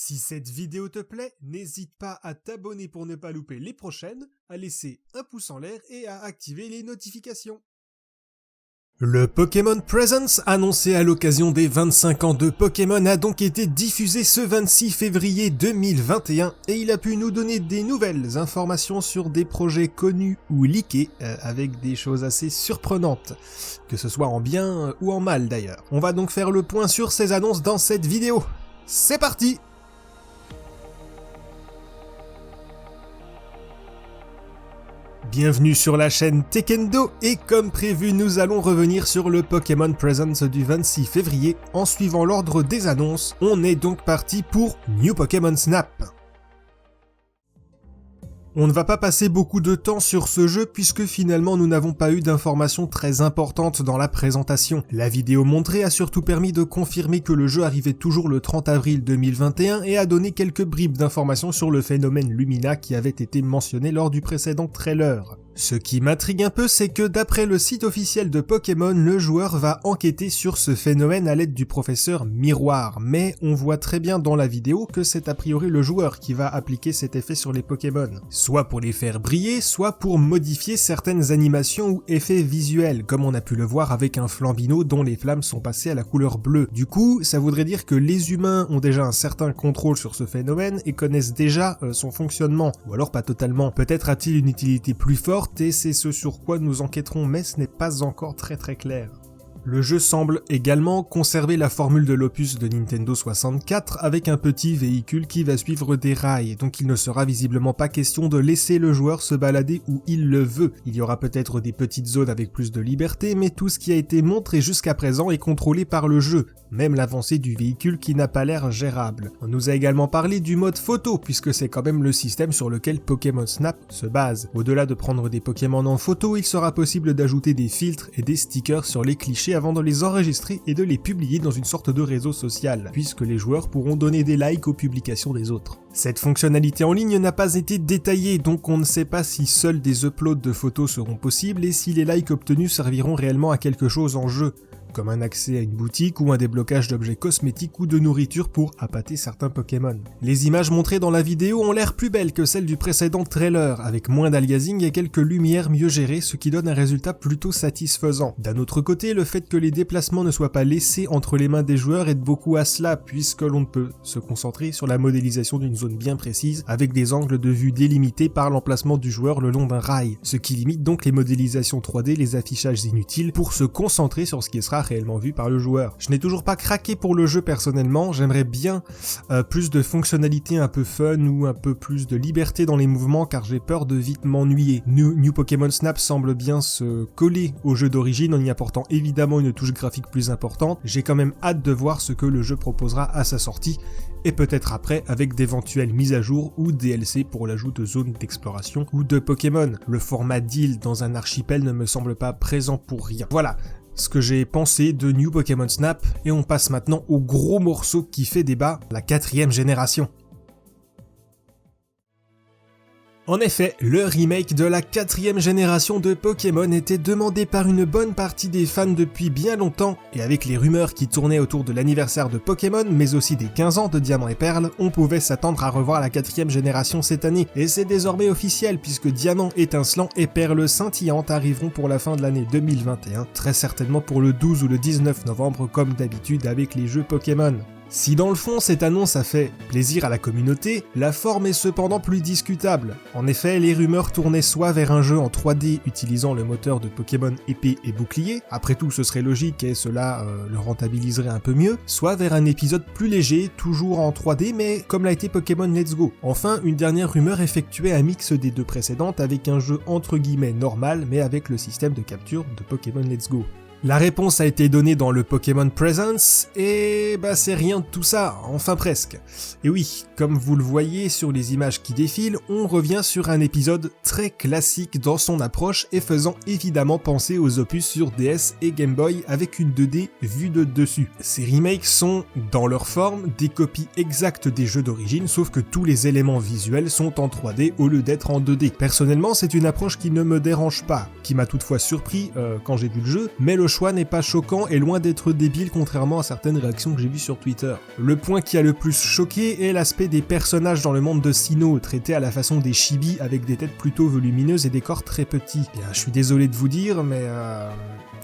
Si cette vidéo te plaît, n'hésite pas à t'abonner pour ne pas louper les prochaines, à laisser un pouce en l'air et à activer les notifications. Le Pokémon Presents, annoncé à l'occasion des 25 ans de Pokémon, a donc été diffusé ce 26 février 2021 et il a pu nous donner des nouvelles informations sur des projets connus ou leakés, avec des choses assez surprenantes, que ce soit en bien ou en mal d'ailleurs. On va donc faire le point sur ces annonces dans cette vidéo. C'est parti! Bienvenue sur la chaîne Tekendo et comme prévu nous allons revenir sur le Pokémon Presents du 26 février en suivant l'ordre des annonces. On est donc parti pour New Pokémon Snap. On ne va pas passer beaucoup de temps sur ce jeu puisque finalement nous n'avons pas eu d'informations très importantes dans la présentation. La vidéo montrée a surtout permis de confirmer que le jeu arrivait toujours le 30 avril 2021 et a donné quelques bribes d'informations sur le phénomène Lumina qui avait été mentionné lors du précédent trailer. Ce qui m'intrigue un peu, c'est que d'après le site officiel de Pokémon, le joueur va enquêter sur ce phénomène à l'aide du professeur Miroir, mais on voit très bien dans la vidéo que c'est a priori le joueur qui va appliquer cet effet sur les Pokémon, soit pour les faire briller, soit pour modifier certaines animations ou effets visuels, comme on a pu le voir avec un Flambino dont les flammes sont passées à la couleur bleue. Du coup, ça voudrait dire que les humains ont déjà un certain contrôle sur ce phénomène et connaissent déjà son fonctionnement, ou alors pas totalement. Peut-être a-t-il une utilité plus forte et c'est ce sur quoi nous enquêterons, mais ce n'est pas encore très clair. Le jeu semble également conserver la formule de l'opus de Nintendo 64 avec un petit véhicule qui va suivre des rails, donc il ne sera visiblement pas question de laisser le joueur se balader où il le veut. Il y aura peut-être des petites zones avec plus de liberté, mais tout ce qui a été montré jusqu'à présent est contrôlé par le jeu, même l'avancée du véhicule qui n'a pas l'air gérable. On nous a également parlé du mode photo, puisque c'est quand même le système sur lequel Pokémon Snap se base. Au-delà de prendre des Pokémon en photo, il sera possible d'ajouter des filtres et des stickers sur les clichés avant de les enregistrer et de les publier dans une sorte de réseau social, puisque les joueurs pourront donner des likes aux publications des autres. Cette fonctionnalité en ligne n'a pas été détaillée, donc on ne sait pas si seuls des uploads de photos seront possibles et si les likes obtenus serviront réellement à quelque chose en jeu, comme un accès à une boutique ou un déblocage d'objets cosmétiques ou de nourriture pour appâter certains Pokémon. Les images montrées dans la vidéo ont l'air plus belles que celles du précédent trailer, avec moins d'aliasing et quelques lumières mieux gérées, ce qui donne un résultat plutôt satisfaisant. D'un autre côté, le fait que les déplacements ne soient pas laissés entre les mains des joueurs aide beaucoup à cela, puisque l'on ne peut se concentrer sur la modélisation d'une zone bien précise, avec des angles de vue délimités par l'emplacement du joueur le long d'un rail, ce qui limite donc les modélisations 3D, les affichages inutiles, pour se concentrer sur ce qui sera réellement vu par le joueur. Je n'ai toujours pas craqué pour le jeu personnellement, j'aimerais bien plus de fonctionnalités un peu fun ou un peu plus de liberté dans les mouvements car j'ai peur de vite m'ennuyer. New Pokémon Snap semble bien se coller au jeu d'origine en y apportant évidemment une touche graphique plus importante. J'ai quand même hâte de voir ce que le jeu proposera à sa sortie et peut-être après avec d'éventuelles mises à jour ou DLC pour l'ajout de zones d'exploration ou de Pokémon. Le format deal dans un archipel ne me semble pas présent pour rien. Voilà ce que j'ai pensé de New Pokémon Snap, et on passe maintenant au gros morceau qui fait débat, la 4e génération. En effet, le remake de la 4e génération de Pokémon était demandé par une bonne partie des fans depuis bien longtemps, et avec les rumeurs qui tournaient autour de l'anniversaire de Pokémon, mais aussi des 15 ans de Diamant et Perle, on pouvait s'attendre à revoir la 4e génération cette année, et c'est désormais officiel puisque Diamant étincelant et Perle scintillante arriveront pour la fin de l'année 2021, très certainement pour le 12 ou le 19 novembre comme d'habitude avec les jeux Pokémon. Si dans le fond cette annonce a fait plaisir à la communauté, la forme est cependant plus discutable. En effet, les rumeurs tournaient soit vers un jeu en 3D utilisant le moteur de Pokémon épée et bouclier, après tout ce serait logique et cela le rentabiliserait un peu mieux, soit vers un épisode plus léger, toujours en 3D mais comme l'a été Pokémon Let's Go. Enfin, une dernière rumeur effectuait un mix des deux précédentes avec un jeu entre guillemets normal mais avec le système de capture de Pokémon Let's Go. La réponse a été donnée dans le Pokémon Presents, et c'est rien de tout ça, enfin presque. Et oui, comme vous le voyez sur les images qui défilent, on revient sur un épisode très classique dans son approche et faisant évidemment penser aux opus sur DS et Game Boy avec une 2D vue de dessus. Ces remakes sont, dans leur forme, des copies exactes des jeux d'origine, sauf que tous les éléments visuels sont en 3D au lieu d'être en 2D. Personnellement, c'est une approche qui ne me dérange pas, qui m'a toutefois surpris quand j'ai vu le jeu, mais le choix n'est pas choquant et loin d'être débile contrairement à certaines réactions que j'ai vues sur Twitter. Le point qui a le plus choqué est l'aspect des personnages dans le monde de Sinnoh, traités à la façon des chibi avec des têtes plutôt volumineuses et des corps très petits. Bien, je suis désolé de vous dire, mais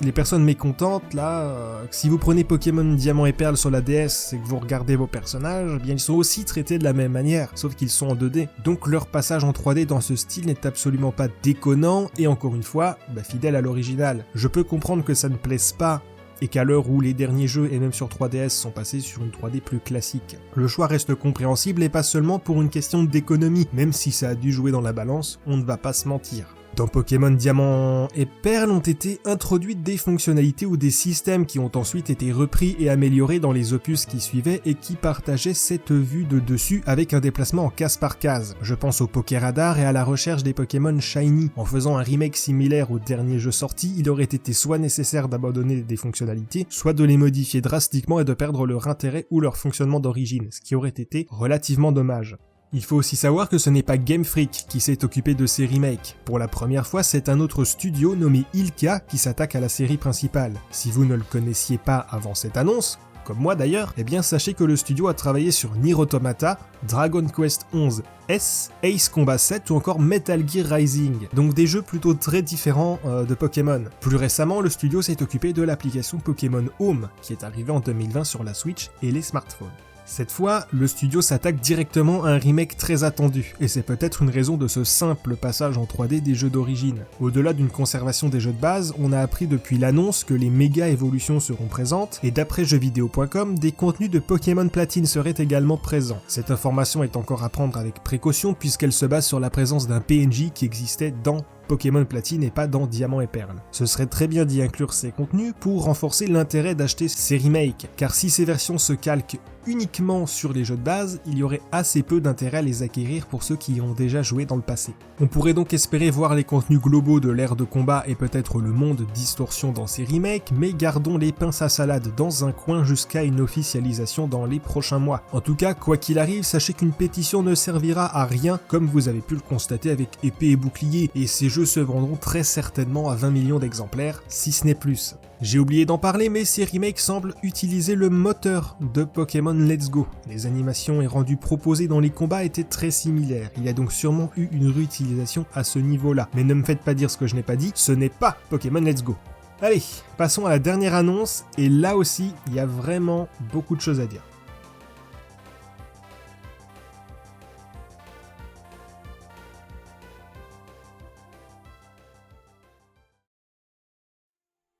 les personnes mécontentes, là, si vous prenez Pokémon Diamant et Perle sur la DS et que vous regardez vos personnages, eh bien ils sont aussi traités de la même manière, sauf qu'ils sont en 2D. Donc leur passage en 3D dans ce style n'est absolument pas déconnant et encore une fois, fidèle à l'original. Je peux comprendre que ça ne plaise pas, et qu'à l'heure où les derniers jeux, et même sur 3DS, sont passés sur une 3D plus classique. Le choix reste compréhensible et pas seulement pour une question d'économie, même si ça a dû jouer dans la balance, on ne va pas se mentir. Dans Pokémon Diamant et Perle ont été introduites des fonctionnalités ou des systèmes qui ont ensuite été repris et améliorés dans les opus qui suivaient et qui partageaient cette vue de dessus avec un déplacement en case par case. Je pense au Pokéradar et à la recherche des Pokémon Shiny. En faisant un remake similaire au dernier jeu sorti, il aurait été soit nécessaire d'abandonner des fonctionnalités, soit de les modifier drastiquement et de perdre leur intérêt ou leur fonctionnement d'origine, ce qui aurait été relativement dommage. Il faut aussi savoir que ce n'est pas Game Freak qui s'est occupé de ces remakes. Pour la première fois, c'est un autre studio nommé ILCA qui s'attaque à la série principale. Si vous ne le connaissiez pas avant cette annonce, comme moi d'ailleurs, eh bien sachez que le studio a travaillé sur Nier Automata, Dragon Quest XI S, Ace Combat 7 ou encore Metal Gear Rising, donc des jeux plutôt très différents de Pokémon. Plus récemment, le studio s'est occupé de l'application Pokémon Home, qui est arrivée en 2020 sur la Switch et les smartphones. Cette fois, le studio s'attaque directement à un remake très attendu, et c'est peut-être une raison de ce simple passage en 3D des jeux d'origine. Au-delà d'une conservation des jeux de base, on a appris depuis l'annonce que les méga évolutions seront présentes, et d'après jeuxvideo.com, des contenus de Pokémon Platine seraient également présents. Cette information est encore à prendre avec précaution puisqu'elle se base sur la présence d'un PNJ qui existait dans Pokémon Platine et pas dans Diamant et Perle. Ce serait très bien d'y inclure ces contenus pour renforcer l'intérêt d'acheter ces remakes, car si ces versions se calquent uniquement sur les jeux de base, il y aurait assez peu d'intérêt à les acquérir pour ceux qui y ont déjà joué dans le passé. On pourrait donc espérer voir les contenus globaux de l'ère de combat et peut-être le monde Distorsion dans ces remakes, mais gardons les pinces à salade dans un coin jusqu'à une officialisation dans les prochains mois. En tout cas, quoi qu'il arrive, sachez qu'une pétition ne servira à rien, comme vous avez pu le constater avec Épée et Bouclier, et ces jeux se vendront très certainement à 20 millions d'exemplaires, si ce n'est plus. J'ai oublié d'en parler, mais ces remakes semblent utiliser le moteur de Pokémon Let's Go. Les animations et rendus proposés dans les combats étaient très similaires, il y a donc sûrement eu une réutilisation à ce niveau-là. Mais ne me faites pas dire ce que je n'ai pas dit, ce n'est pas Pokémon Let's Go. Allez, passons à la dernière annonce, et là aussi, il y a vraiment beaucoup de choses à dire.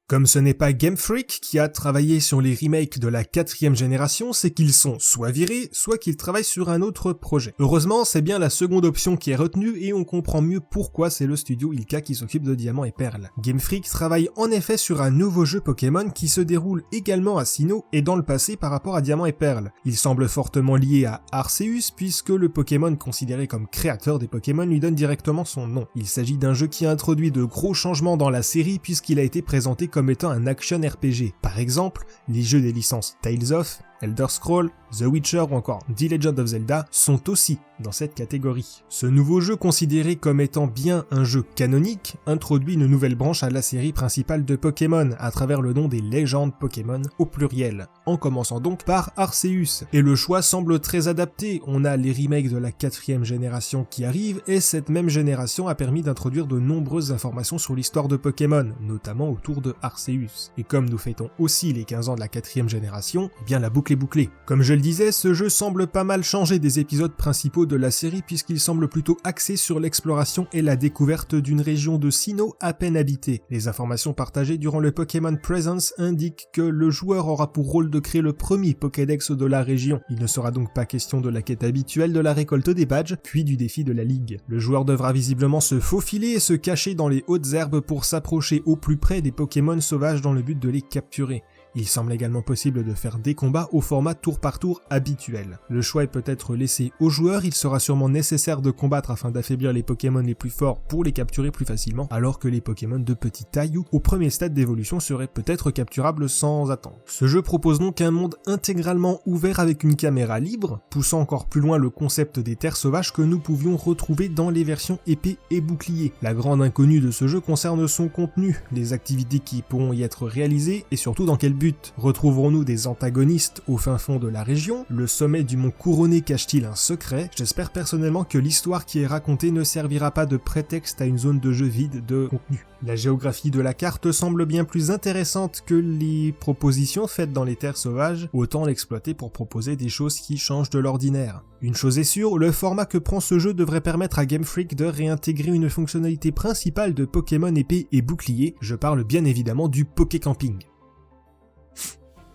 Comme ce n'est pas Game Freak qui a travaillé sur les remakes de la 4ème génération, c'est qu'ils sont soit virés, soit qu'ils travaillent sur un autre projet. Heureusement, c'est bien la seconde option qui est retenue et on comprend mieux pourquoi c'est le studio ILCA qui s'occupe de Diamant et Perle. Game Freak travaille en effet sur un nouveau jeu Pokémon qui se déroule également à Sinnoh et dans le passé par rapport à Diamant et Perle. Il semble fortement lié à Arceus puisque le Pokémon considéré comme créateur des Pokémon lui donne directement son nom. Il s'agit d'un jeu qui a introduit de gros changements dans la série puisqu'il a été présenté comme étant un action RPG. Par exemple, les jeux des licences Tales of, Elder Scrolls, The Witcher ou encore The Legend of Zelda sont aussi dans cette catégorie. Ce nouveau jeu, considéré comme étant bien un jeu canonique, introduit une nouvelle branche à la série principale de Pokémon à travers le nom des légendes Pokémon au pluriel, en commençant donc par Arceus. Et le choix semble très adapté, on a les remakes de la 4ème génération qui arrivent et cette même génération a permis d'introduire de nombreuses informations sur l'histoire de Pokémon, notamment autour de Arceus. Et comme nous fêtons aussi les 15 ans de la 4ème génération, eh bien la boucle est bouclée. Comme je le disais, ce jeu semble pas mal changer des épisodes principaux de la série puisqu'il semble plutôt axé sur l'exploration et la découverte d'une région de Sinnoh à peine habitée. Les informations partagées durant le Pokémon Presence indiquent que le joueur aura pour rôle de créer le premier Pokédex de la région. Il ne sera donc pas question de la quête habituelle de la récolte des badges, puis du défi de la Ligue. Le joueur devra visiblement se faufiler et se cacher dans les hautes herbes pour s'approcher au plus près des Pokémon sauvages dans le but de les capturer. Il semble également possible de faire des combats au format tour par tour habituel. Le choix est peut-être laissé aux joueurs, il sera sûrement nécessaire de combattre afin d'affaiblir les Pokémon les plus forts pour les capturer plus facilement, alors que les Pokémon de petite taille ou au premier stade d'évolution seraient peut-être capturables sans attendre. Ce jeu propose donc un monde intégralement ouvert avec une caméra libre, poussant encore plus loin le concept des terres sauvages que nous pouvions retrouver dans les versions épée et bouclier. La grande inconnue de ce jeu concerne son contenu, les activités qui pourront y être réalisées et surtout dans quel but. Retrouverons-nous des antagonistes au fin fond de la région? Le sommet du mont Couronné cache-t-il un secret? J'espère personnellement que l'histoire qui est racontée ne servira pas de prétexte à une zone de jeu vide de contenu. La géographie de la carte semble bien plus intéressante que les propositions faites dans les terres sauvages, autant l'exploiter pour proposer des choses qui changent de l'ordinaire. Une chose est sûre, le format que prend ce jeu devrait permettre à Game Freak de réintégrer une fonctionnalité principale de Pokémon épée et bouclier, je parle bien évidemment du Poké Camping.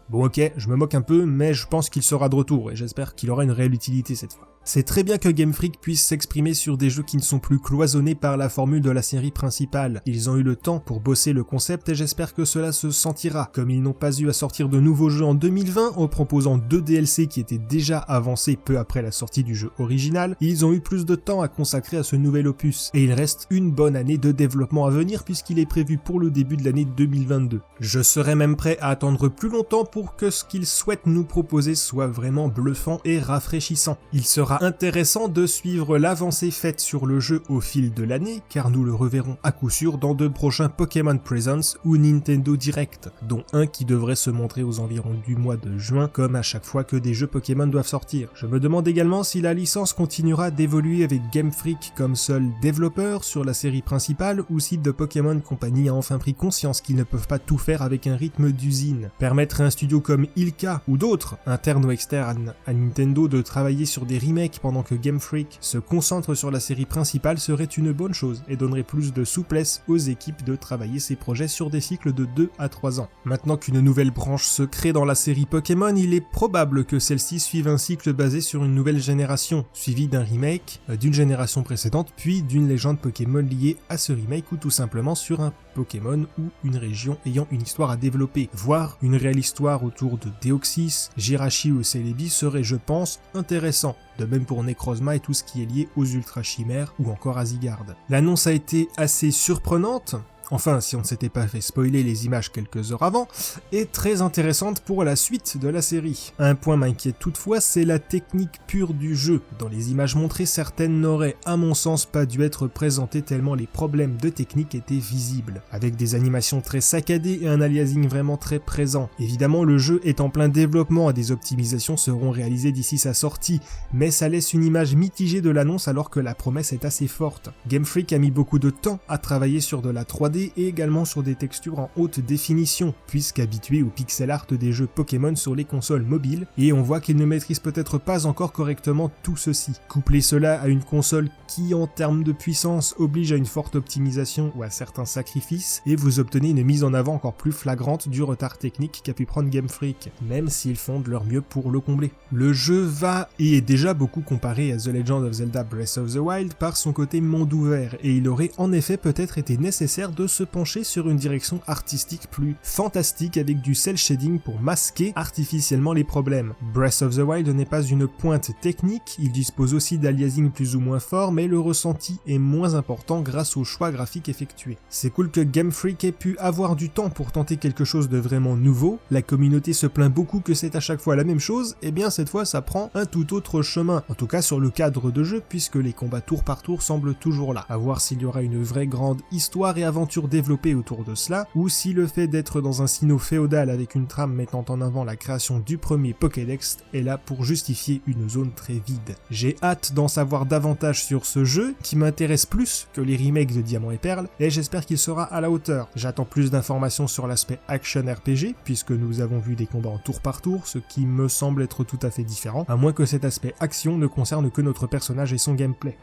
Bon ok, je me moque un peu, mais je pense qu'il sera de retour et j'espère qu'il aura une réelle utilité cette fois. C'est très bien que Game Freak puisse s'exprimer sur des jeux qui ne sont plus cloisonnés par la formule de la série principale. Ils ont eu le temps pour bosser le concept et j'espère que cela se sentira. Comme ils n'ont pas eu à sortir de nouveaux jeux en 2020 en proposant 2 DLC qui étaient déjà avancés peu après la sortie du jeu original, ils ont eu plus de temps à consacrer à ce nouvel opus. Et il reste une bonne année de développement à venir puisqu'il est prévu pour le début de l'année 2022. Je serais même prêt à attendre plus longtemps pour que ce qu'ils souhaitent nous proposer soit vraiment bluffant et rafraîchissant. Il sera intéressant de suivre l'avancée faite sur le jeu au fil de l'année, car nous le reverrons à coup sûr dans de prochains Pokémon Presents ou Nintendo Direct, dont un qui devrait se montrer aux environs du mois de juin, comme à chaque fois que des jeux Pokémon doivent sortir. Je me demande également si la licence continuera d'évoluer avec Game Freak comme seul développeur sur la série principale, ou si The Pokémon Company a enfin pris conscience qu'ils ne peuvent pas tout faire avec un rythme d'usine. Permettre à un studio comme Ilka ou d'autres, internes ou externes à Nintendo, de travailler sur des remakes pendant que Game Freak se concentre sur la série principale serait une bonne chose et donnerait plus de souplesse aux équipes de travailler ces projets sur des cycles de 2 à 3 ans. Maintenant qu'une nouvelle branche se crée dans la série Pokémon, il est probable que celle-ci suive un cycle basé sur une nouvelle génération, suivi d'un remake d'une génération précédente, puis d'une légende Pokémon liée à ce remake, ou tout simplement sur un Pokémon ou une région ayant une histoire à développer, voire une réelle histoire autour de Deoxys, Jirachi ou Celebi serait, je pense, intéressant. De même pour Necrozma et tout ce qui est lié aux Ultra Chimères ou encore à Zygarde. L'annonce a été assez surprenante, enfin si on ne s'était pas fait spoiler les images quelques heures avant, est très intéressante pour la suite de la série. Un point m'inquiète toutefois, c'est la technique pure du jeu. Dans les images montrées, certaines n'auraient à mon sens pas dû être présentées tellement les problèmes de technique étaient visibles, avec des animations très saccadées et un aliasing vraiment très présent. Évidemment, le jeu est en plein développement et des optimisations seront réalisées d'ici sa sortie, mais ça laisse une image mitigée de l'annonce alors que la promesse est assez forte. Game Freak a mis beaucoup de temps à travailler sur de la 3D et également sur des textures en haute définition, puisqu'habitué au pixel art des jeux Pokémon sur les consoles mobiles, et on voit qu'ils ne maîtrisent peut-être pas encore correctement tout ceci. Couplez cela à une console qui, en termes de puissance, oblige à une forte optimisation ou à certains sacrifices, et vous obtenez une mise en avant encore plus flagrante du retard technique qu'a pu prendre Game Freak, même s'ils font de leur mieux pour le combler. Le jeu va et est déjà beaucoup comparé à The Legend of Zelda Breath of the Wild par son côté monde ouvert, et il aurait en effet peut-être été nécessaire de se pencher sur une direction artistique plus fantastique avec du cel shading pour masquer artificiellement les problèmes. Breath of the Wild n'est pas une pointe technique, il dispose aussi d'aliasing plus ou moins fort, mais le ressenti est moins important grâce aux choix graphiques effectués. C'est cool que Game Freak ait pu avoir du temps pour tenter quelque chose de vraiment nouveau. La communauté se plaint beaucoup que c'est à chaque fois la même chose, et bien cette fois ça prend un tout autre chemin, en tout cas sur le cadre de jeu, puisque les combats tour par tour semblent toujours là. À voir s'il y aura une vraie grande histoire et aventure développée autour de cela, ou si le fait d'être dans un sino féodal avec une trame mettant en avant la création du premier Pokédex est là pour justifier une zone très vide. J'ai hâte d'en savoir davantage sur ce jeu, qui m'intéresse plus que les remakes de Diamant et Perle, et j'espère qu'il sera à la hauteur. J'attends plus d'informations sur l'aspect action RPG, puisque nous avons vu des combats en tour par tour, ce qui me semble être tout à fait différent, à moins que cet aspect action ne concerne que notre personnage et son gameplay.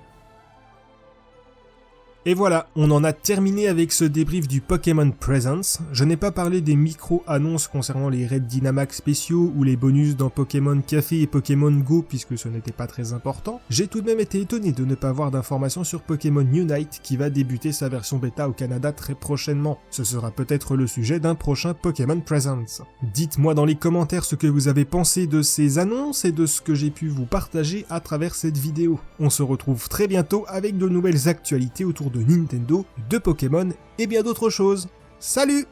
Et voilà, on en a terminé avec ce débrief du Pokémon Presents. Je n'ai pas parlé des micro-annonces concernant les raids Dynamax spéciaux ou les bonus dans Pokémon Café et Pokémon Go puisque ce n'était pas très important. J'ai tout de même été étonné de ne pas avoir d'informations sur Pokémon Unite qui va débuter sa version bêta au Canada très prochainement. Ce sera peut-être le sujet d'un prochain Pokémon Presents. Dites-moi dans les commentaires ce que vous avez pensé de ces annonces et de ce que j'ai pu vous partager à travers cette vidéo. On se retrouve très bientôt avec de nouvelles actualités autour de Nintendo, de Pokémon et bien d'autres choses. Salut!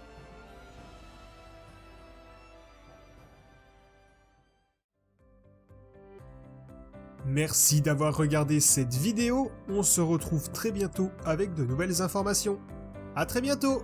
Merci d'avoir regardé cette vidéo, on se retrouve très bientôt avec de nouvelles informations. À très bientôt!